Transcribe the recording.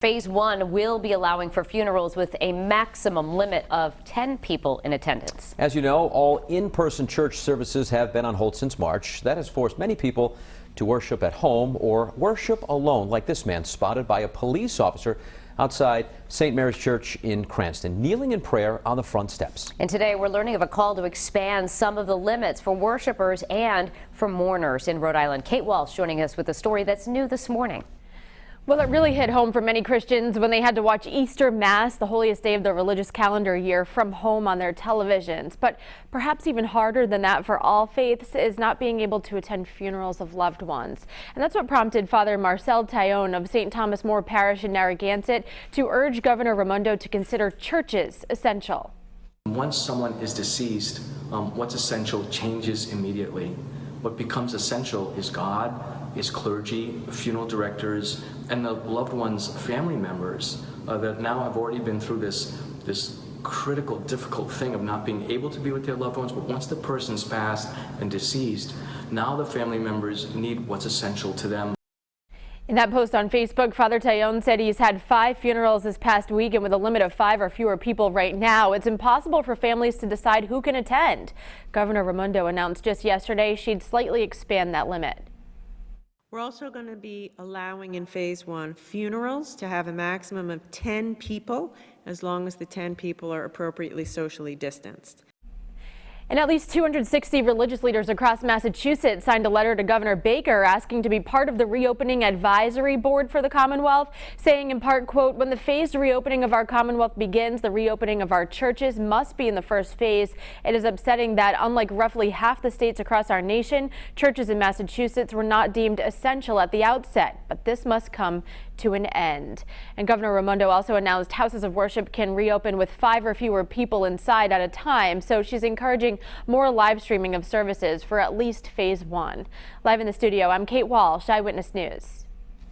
Phase 1 will be allowing for funerals with a maximum limit of 10 people in attendance. As you know, all in-person church services have been on hold since March. That has forced many people to worship at home or worship alone, like this man spotted by a police officer outside St. Mary's Church in Cranston, kneeling in prayer on the front steps. And today we're learning of a call to expand some of the limits for worshipers and for mourners in Rhode Island. Kate Walsh joining us with a story that's new this morning. Well, it really hit home for many Christians when they had to watch Easter Mass, the holiest day of the religious calendar year, from home on their televisions. But perhaps even harder than that for all faiths is not being able to attend funerals of loved ones. And that's what prompted Father Marcel Taillon of St. Thomas More Parish in Narragansett to urge Governor Raimondo to consider churches essential. Once someone is deceased, what's essential changes immediately. What becomes essential is God, is clergy, funeral directors, and the loved ones' family members that now have already been through this critical, difficult thing of not being able to be with their loved ones. But once the person's passed and deceased, now the family members need what's essential to them. In that post on Facebook, Father Taillon said he's had 5 funerals this past week, and with a limit of 5 or fewer people right now, it's impossible for families to decide who can attend. Governor Raimondo announced just yesterday she'd slightly expand that limit. We're also going to be allowing in Phase 1 funerals to have a maximum of 10 people, as long as the 10 people are appropriately socially distanced. And at least 260 religious leaders across Massachusetts signed a letter to Governor Baker asking to be part of the reopening advisory board for the Commonwealth, saying in part, quote, "When the phased reopening of our Commonwealth begins, the reopening of our churches must be in the first phase. It is upsetting that, unlike roughly half the states across our nation, churches in Massachusetts were not deemed essential at the outset, but this must come to an end." And Governor Raimondo also announced houses of worship can reopen with 5 or fewer people inside at a time, so she's encouraging more live streaming of services for at least Phase 1. Live in the studio, I'm Kate Walsh, Eyewitness News.